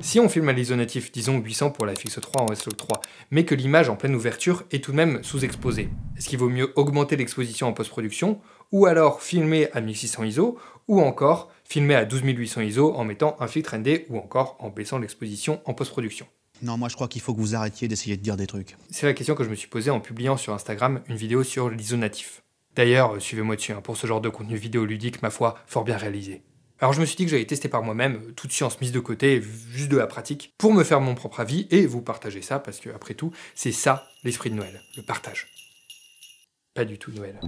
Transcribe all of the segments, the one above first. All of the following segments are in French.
Si on filme à l'ISO natif, disons 800 pour la FX3 en S-Log3, mais que l'image en pleine ouverture est tout de même sous-exposée, est-ce qu'il vaut mieux augmenter l'exposition en post-production, ou alors filmer à 1600 ISO, ou encore filmer à 12800 ISO en mettant un filtre ND, ou encore en baissant l'exposition en post-production? Non, moi je crois qu'il faut que vous arrêtiez d'essayer de dire des trucs. C'est la question que je me suis posée en publiant sur Instagram une vidéo sur l'ISO natif. D'ailleurs, suivez-moi dessus, pour ce genre de contenu vidéoludique, ma foi, fort bien réalisé. Alors je me suis dit que j'allais tester par moi-même, toute science mise de côté, juste de la pratique, pour me faire mon propre avis et vous partager ça, parce que après tout, c'est ça l'esprit de Noël, le partage. Pas du tout Noël.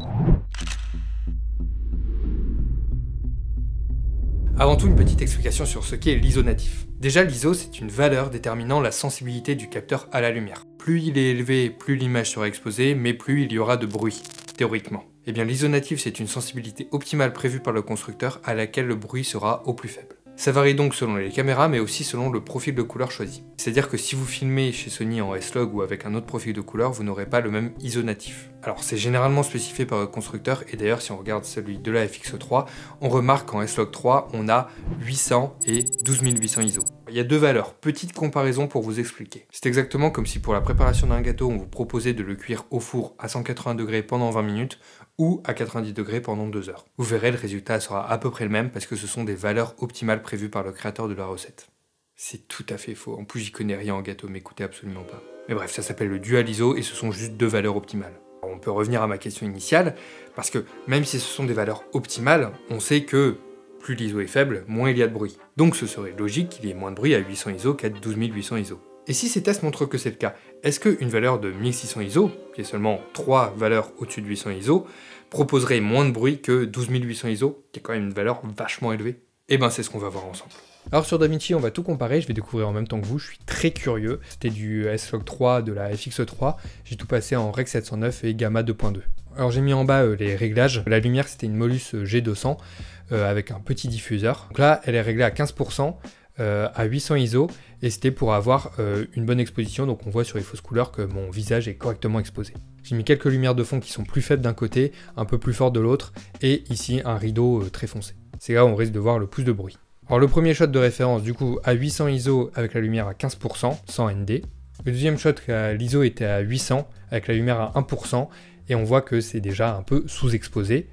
Avant tout, une petite explication sur ce qu'est l'ISO natif. Déjà, l'ISO, c'est une valeur déterminant la sensibilité du capteur à la lumière. Plus il est élevé, plus l'image sera exposée, mais plus il y aura de bruit, théoriquement. Eh bien, l'ISO natif, c'est une sensibilité optimale prévue par le constructeur à laquelle le bruit sera au plus faible. Ça varie donc selon les caméras, mais aussi selon le profil de couleur choisi. C'est-à-dire que si vous filmez chez Sony en S-Log ou avec un autre profil de couleur, vous n'aurez pas le même ISO natif. Alors c'est généralement spécifié par le constructeur, et d'ailleurs si on regarde celui de la FX3, on remarque qu'en S-Log 3, on a 800 et 12800 ISO. Il y a deux valeurs, petite comparaison pour vous expliquer. C'est exactement comme si pour la préparation d'un gâteau, on vous proposait de le cuire au four à 180 degrés pendant 20 minutes, ou à 90 degrés pendant 2 heures. Vous verrez, le résultat sera à peu près le même parce que ce sont des valeurs optimales prévues par le créateur de la recette. C'est tout à fait faux. En plus, j'y connais rien en gâteau, m'écoutez absolument pas. Mais bref, ça s'appelle le dual ISO et ce sont juste deux valeurs optimales. Alors, on peut revenir à ma question initiale, parce que même si ce sont des valeurs optimales, on sait que plus l'ISO est faible, moins il y a de bruit. Donc ce serait logique qu'il y ait moins de bruit à 800 ISO qu'à 12800 ISO. Et si ces tests montrent que c'est le cas, est-ce qu'une valeur de 1600 ISO, qui est seulement 3 valeurs au-dessus de 800 ISO, proposerait moins de bruit que 12800 ISO, qui est quand même une valeur vachement élevée? Eh ben c'est ce qu'on va voir ensemble. Alors sur DaVinci, on va tout comparer, je vais découvrir en même temps que vous, je suis très curieux. C'était du S-Log 3 de la FX3, j'ai tout passé en Rec 709 et Gamma 2.2. Alors j'ai mis en bas les réglages, la lumière c'était une Molus G200 avec un petit diffuseur. Donc là elle est réglée à 15%. À 800 ISO et c'était pour avoir une bonne exposition, donc on voit sur les fausses couleurs que mon visage est correctement exposé. J'ai mis quelques lumières de fond qui sont plus faibles d'un côté, un peu plus fortes de l'autre, et ici un rideau très foncé. C'est là où on risque de voir le plus de bruit. Alors le premier shot de référence du coup à 800 ISO avec la lumière à 15%, sans ND. Le deuxième shot, l'ISO était à 800 avec la lumière à 1%, et on voit que c'est déjà un peu sous-exposé.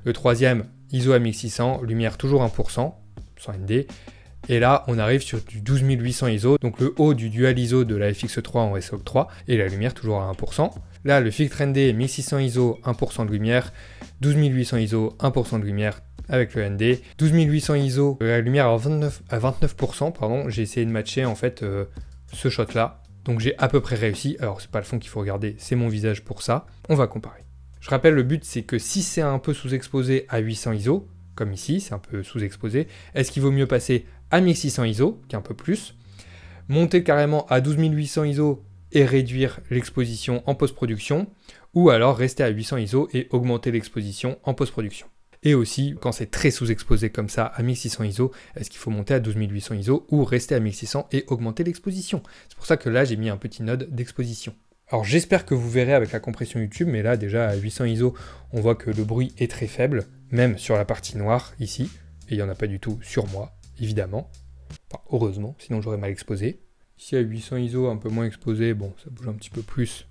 Le troisième, ISO à 1600, lumière toujours 1%, sans ND. Et là, on arrive sur du 12800 ISO, donc le haut du dual ISO de la FX3 en S-Log 3, et la lumière toujours à 1%. Là, le filtre ND, 1600 ISO, 1% de lumière, 12800 ISO, 1% de lumière avec le ND, 12800 ISO, la lumière à 29%, pardon, j'ai essayé de matcher en fait ce shot-là, donc j'ai à peu près réussi. Alors, c'est pas le fond qu'il faut regarder, c'est mon visage pour ça. On va comparer. Je rappelle, le but, c'est que si c'est un peu sous-exposé à 800 ISO, comme ici, c'est un peu sous-exposé, est-ce qu'il vaut mieux passer à 1600 ISO, qui est un peu plus, monter carrément à 12800 ISO et réduire l'exposition en post-production, ou alors rester à 800 ISO et augmenter l'exposition en post-production. Et aussi, quand c'est très sous-exposé comme ça à 1600 ISO, est-ce qu'il faut monter à 12800 ISO ou rester à 1600 et augmenter l'exposition? C'est pour ça que là, j'ai mis un petit node d'exposition. Alors j'espère que vous verrez avec la compression YouTube, mais là déjà à 800 ISO, on voit que le bruit est très faible, même sur la partie noire ici, et il n'y en a pas du tout sur moi, évidemment. Enfin, heureusement, sinon j'aurais mal exposé. Ici à 800 ISO, un peu moins exposé, bon, ça bouge un petit peu plus,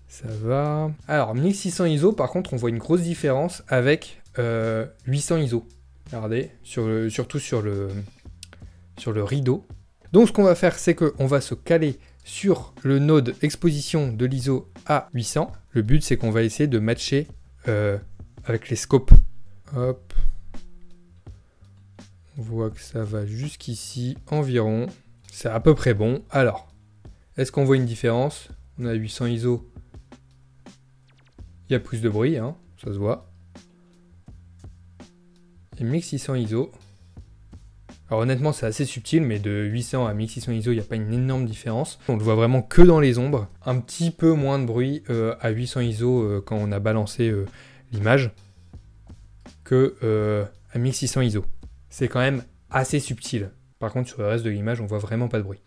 ça va. Alors 1600 ISO, par contre, on voit une grosse différence avec 800 ISO. Regardez, surtout sur le rideau. Donc ce qu'on va faire, c'est qu'on va se caler sur le node exposition de l'ISO à 800. Le but, c'est qu'on va essayer de matcher avec les scopes. Hop. On voit que ça va jusqu'ici environ. C'est à peu près bon. Alors, est-ce qu'on voit une différence? On a 800 ISO. Il y a plus de bruit, hein, ça se voit. Et 1600 ISO. Alors honnêtement, c'est assez subtil, mais de 800 à 1600 ISO, il n'y a pas une énorme différence. On le voit vraiment que dans les ombres. Un petit peu moins de bruit à 800 ISO quand on a balancé l'image que à 1600 ISO. C'est quand même assez subtil. Par contre, sur le reste de l'image, on voit vraiment pas de bruit.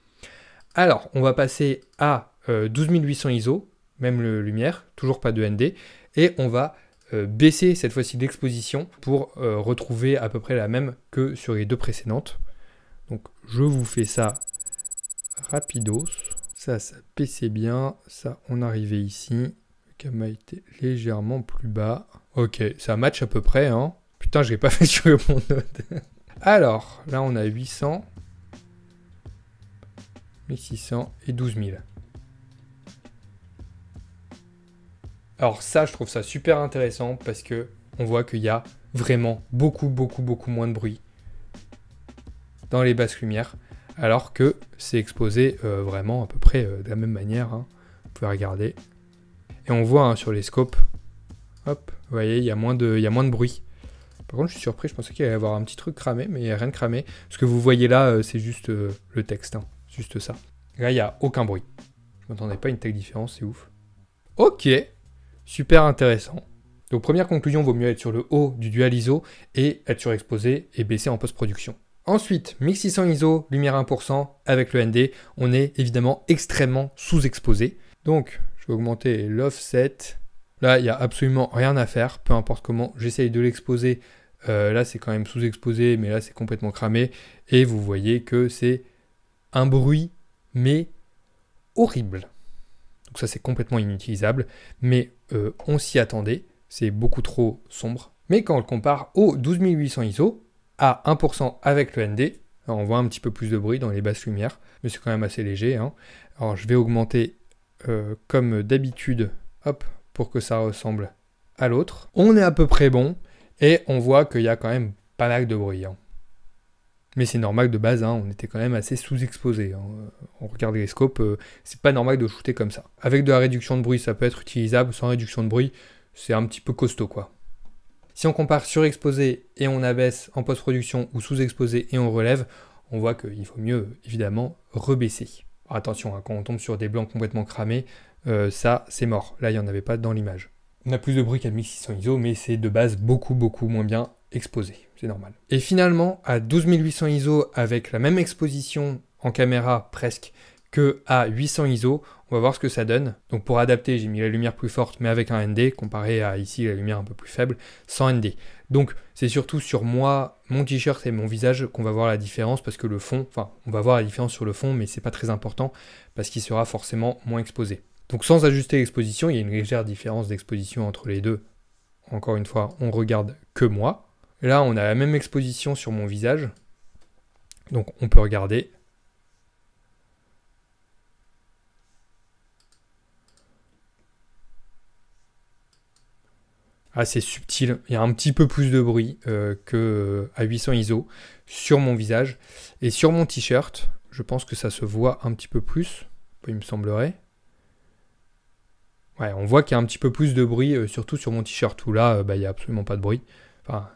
Alors, on va passer à 12800 ISO, même lumière, toujours pas de ND, et on va baisser cette fois-ci l'exposition pour retrouver à peu près la même que sur les deux précédentes. Donc je vous fais ça rapidos. Ça baissait bien. Ça, on arrivait ici. Le gamma était légèrement plus bas. Ok, ça match à peu près, hein. Putain, je l'ai pas fait sur mon node. Alors, là, on a 800, 1600 et 12 000. Alors ça, je trouve ça super intéressant parce que on voit qu'il y a vraiment beaucoup moins de bruit dans les basses lumières, alors que c'est exposé vraiment à peu près de la même manière, hein. Vous pouvez regarder. Et on voit hein, sur les scopes, hop, vous voyez, il y a moins de bruit. Par contre, je suis surpris, je pensais qu'il allait y avoir un petit truc cramé, mais il n'y a rien de cramé. Ce que vous voyez là, c'est juste le texte, hein, juste ça. Là, il n'y a aucun bruit. Je m'attendais pas à une telle différence, c'est ouf. Ok, super intéressant. Donc première conclusion, vaut mieux être sur le haut du dual ISO et être surexposé et baisser en post-production. Ensuite, 1600 ISO, lumière 1%, avec le ND, on est évidemment extrêmement sous-exposé. Donc, je vais augmenter l'offset. Là, il n'y a absolument rien à faire, peu importe comment j'essaye de l'exposer. Là, c'est quand même sous-exposé, mais là, c'est complètement cramé. Et vous voyez que c'est un bruit, mais horrible. Donc ça, c'est complètement inutilisable. Mais on s'y attendait. C'est beaucoup trop sombre. Mais quand on le compare au 12800 ISO, à 1% avec le ND, alors on voit un petit peu plus de bruit dans les basses lumières, mais c'est quand même assez léger, hein. Alors je vais augmenter comme d'habitude, hop, pour que ça ressemble à l'autre. On est à peu près bon, et on voit qu'il y a quand même pas mal de bruit, hein. Mais c'est normal de base, hein, on était quand même assez sous-exposé, hein. On regarde les scopes, c'est pas normal de shooter comme ça. Avec de la réduction de bruit, ça peut être utilisable, sans réduction de bruit, c'est un petit peu costaud, quoi. Si on compare surexposé et on abaisse en post-production ou sous-exposé et on relève, on voit qu'il faut mieux évidemment rebaisser. Alors attention, hein, quand on tombe sur des blancs complètement cramés, ça c'est mort. Là il n'y en avait pas dans l'image. On a plus de bruit qu'à 1600 ISO, mais c'est de base beaucoup moins bien exposé. C'est normal. Et finalement, à 12800 ISO avec la même exposition en caméra presque que à 800 ISO, on va voir ce que ça donne. Donc pour adapter, j'ai mis la lumière plus forte mais avec un ND, comparé à ici la lumière un peu plus faible, sans ND. Donc c'est surtout sur moi, mon t-shirt et mon visage qu'on va voir la différence parce que le fond, enfin on va voir la différence sur le fond mais c'est pas très important parce qu'il sera forcément moins exposé. Donc sans ajuster l'exposition, il y a une légère différence d'exposition entre les deux. Encore une fois, on regarde que moi. Là on a la même exposition sur mon visage. Donc on peut regarder. Assez subtil, il y a un petit peu plus de bruit qu'à 800 ISO sur mon visage. Et sur mon t-shirt, je pense que ça se voit un petit peu plus, il me semblerait. Ouais, on voit qu'il y a un petit peu plus de bruit, surtout sur mon t-shirt, où là, il n'y a absolument pas de bruit. Enfin,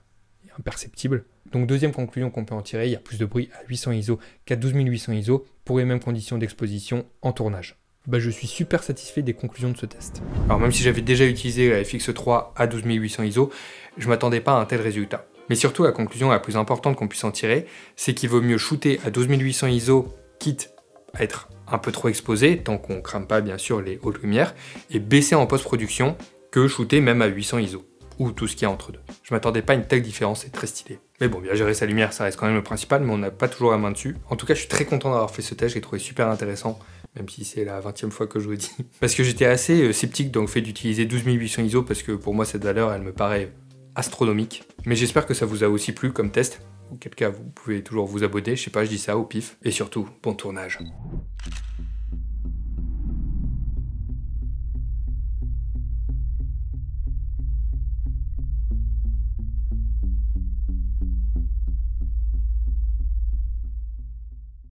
il est imperceptible. Donc deuxième conclusion qu'on peut en tirer, il y a plus de bruit à 800 ISO qu'à 12800 ISO pour les mêmes conditions d'exposition en tournage. Je suis super satisfait des conclusions de ce test. Alors même si j'avais déjà utilisé la FX3 à 12800 ISO, je m'attendais pas à un tel résultat. Mais surtout la conclusion la plus importante qu'on puisse en tirer, c'est qu'il vaut mieux shooter à 12800 ISO, quitte à être un peu trop exposé, tant qu'on crame pas bien sûr les hautes lumières, et baisser en post-production que shooter même à 800 ISO, ou tout ce qu'il y a entre deux. Je m'attendais pas à une telle différence, c'est très stylé. Mais bon, bien gérer sa lumière, ça reste quand même le principal, mais on n'a pas toujours la main dessus. En tout cas, je suis très content d'avoir fait ce test, j'ai trouvé super intéressant, même si c'est la 20e fois que je vous le dis. Parce que j'étais assez sceptique dans le fait d'utiliser 12800 ISO, parce que pour moi, cette valeur, elle me paraît astronomique. Mais j'espère que ça vous a aussi plu comme test. Auquel cas, vous pouvez toujours vous abonner, je sais pas, je dis ça au pif. Et surtout, bon tournage.